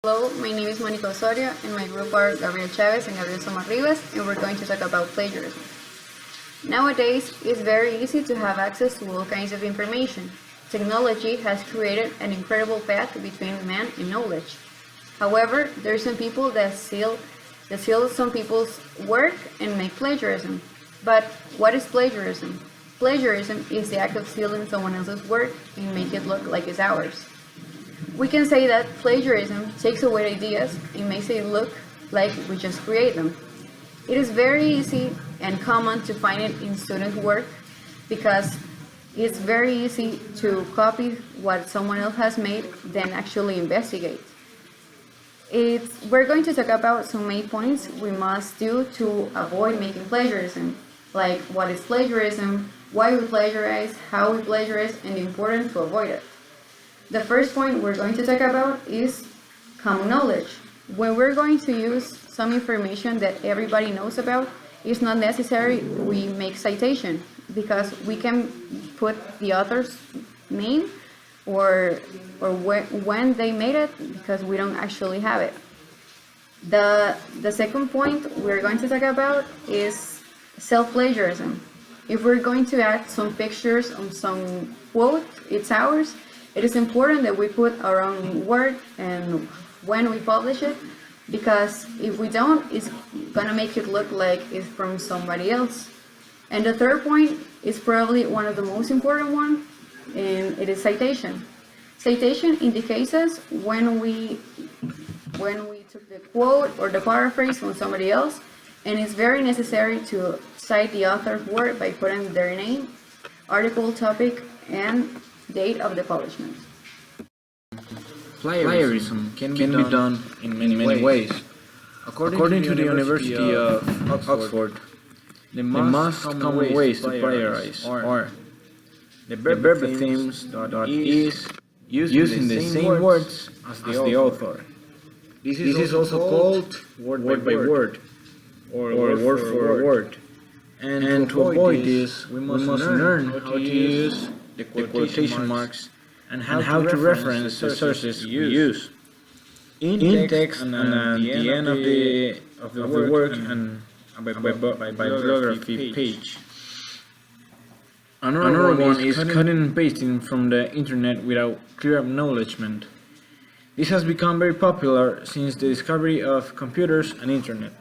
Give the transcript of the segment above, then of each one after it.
Hello, my name is Monica Osorio, and my group are Gabriel Chavez and Gabriel Somarribas, and we're going to talk about plagiarism. Nowadays, it's very easy to have access to all kinds of information. Technology has created an incredible path between man and knowledge. However, there are some people that steal some people's work and make plagiarism. But what is plagiarism? Plagiarism is the act of stealing someone else's work and make it look like it's ours. We can say that plagiarism takes away ideas and makes it look like we just create them. It is very easy and common to find it in student work because it's very easy to copy what someone else has made than actually investigate. We're going to talk about some main points we must do to avoid making plagiarism, like what is plagiarism, why we plagiarize, how we plagiarize, and the importance to avoid it. The first point we're going to talk about is common knowledge. When we're going to use some information that everybody knows about, it's not necessary we make citation because we can put the author's name or when they made it because we don't actually have it. The second point we're going to talk about is self-plagiarism. If we're going to add some pictures on some quote, it's ours. It is important that we put our own word and when we publish it, because if we don't, it's gonna make it look like it's from somebody else. And the third point is probably one of the most important one, and it is citation. Citation indicates us when we took the quote or the paraphrase from somebody else, and it's very necessary to cite the author's work by putting their name, article, topic, and date of the publishment. Plagiarism can be done in many ways. According to the University of Oxford, the most common ways to plagiarize are the verbatim that is using the same words as the author. This is also called word by word or word for word. And to avoid this, we must learn how to use the quotation marks and how to reference the sources we use in text and at the end of the work and bibliography page. Another one is cutting and pasting from the internet without clear acknowledgement. This has become very popular since the discovery of computers and internet.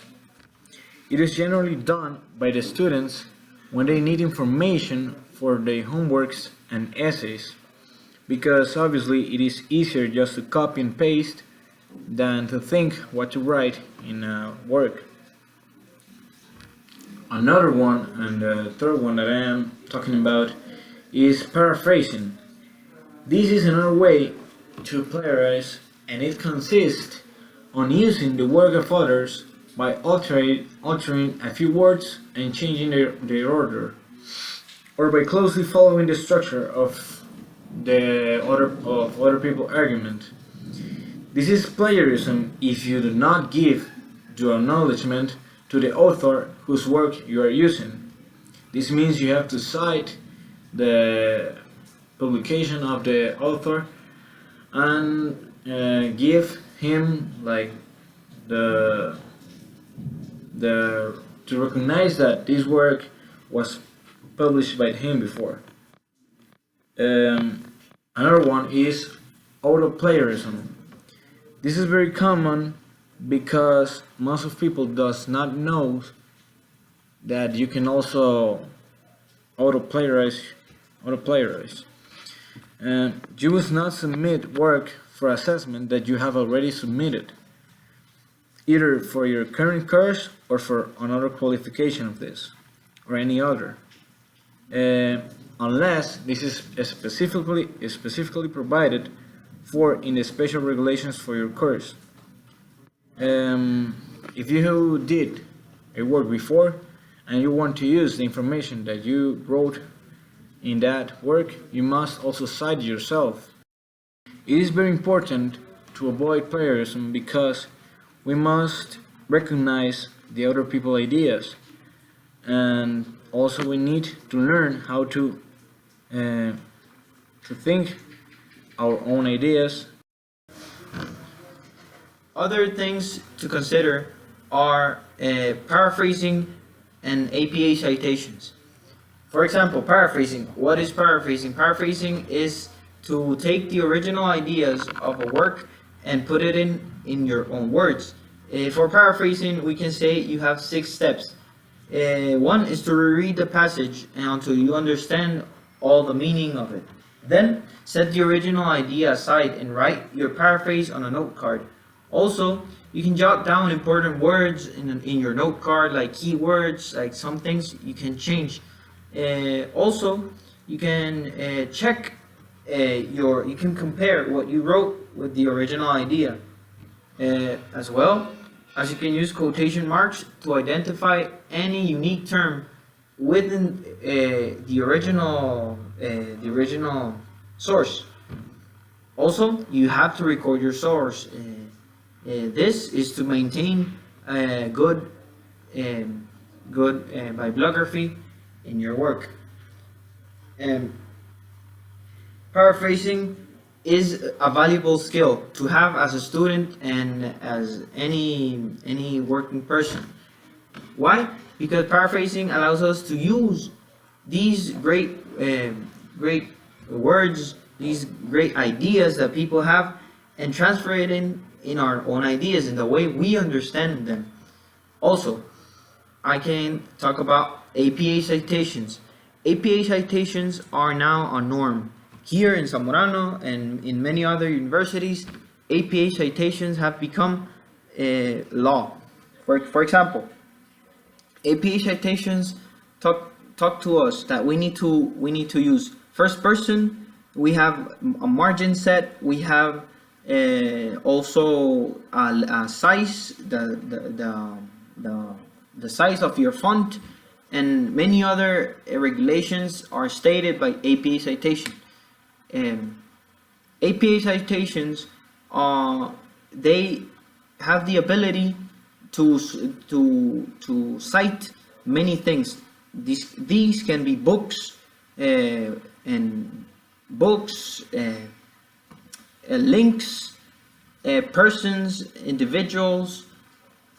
It is generally done by the students when they need information for their homeworks and essays, because obviously it is easier just to copy and paste than to think what to write in a work. Another one, and the third one that I am talking about, is paraphrasing. This is another way to plagiarize, and it consists on using the work of others by altering a few words and changing their order, or by closely following the structure of other people's argument. This is plagiarism if you do not give due acknowledgement to the author whose work you are using. This means you have to cite the publication of the author and give him like to recognize that this work was published by him before. Another one is auto-plagiarism. This is very common because most of people does not know that you can also auto-plagiarize. You must not submit work for assessment that you have already submitted, either for your current course or for another qualification of this or any other, unless this is specifically provided for in the special regulations for your course. If you did a work before and you want to use the information that you wrote in that work, you must also cite yourself. It is very important to avoid plagiarism because we must recognize the other people's ideas, and also we need to learn how to think our own ideas Other things to consider are paraphrasing and APA citations. For example, paraphrasing. What is paraphrasing? Paraphrasing is to take the original ideas of a work and put it in your own words. For paraphrasing, we can say you have 6 steps. One is to reread the passage until you understand all the meaning of it. Then, set the original idea aside and write your paraphrase on a note card. Also, you can jot down important words in your note card, like keywords, like some things you can change. Also, you can check you can compare what you wrote with the original idea. As well as you can use quotation marks to identify any unique term within the original source. Also, you have to record your source. This is to maintain good bibliography in your work. Paraphrasing is a valuable skill to have as a student and as any working person. Why? Because paraphrasing allows us to use these great words, these great ideas that people have, and transfer it in our own ideas, in the way we understand them. Also, I can talk about APA citations. APA citations are now a norm. Here in Zamorano and in many other universities, APA citations have become law. For example, APA citations talk to us that we need to use first person. We have a margin set. We have also a size, the size of your font, and many other regulations are stated by APA citation. APA citations, they have the ability to cite many things. These can be books, links, persons, individuals,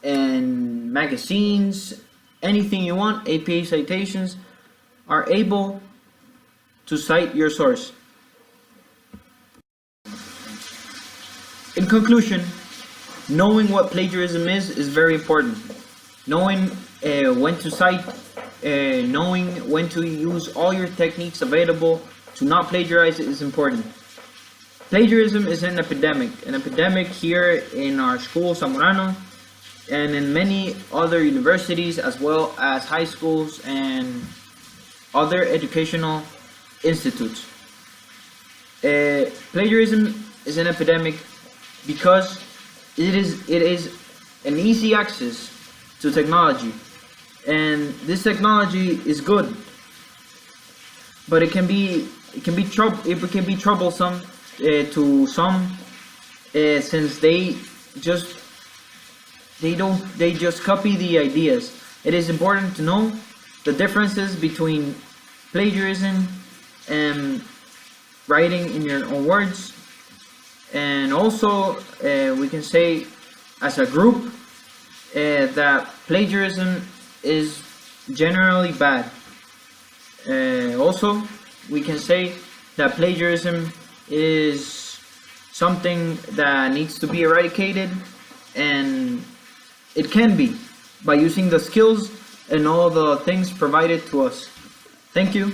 and magazines. Anything you want, APA citations are able to cite your source. In conclusion, knowing what plagiarism is very important. Knowing when to cite, knowing when to use all your techniques available to not plagiarize is important. Plagiarism is an epidemic here in our school, Zamorano, and in many other universities, as well as high schools and other educational institutes. Plagiarism is an epidemic because it is an easy access to technology, and this technology is good, but it can be troublesome to some, since they just copy the ideas. It is important to know the differences between plagiarism and writing in your own words. And also, we can say as a group that plagiarism is generally bad. Also, we can say that plagiarism is something that needs to be eradicated, and it can be by using the skills and all the things provided to us. Thank you.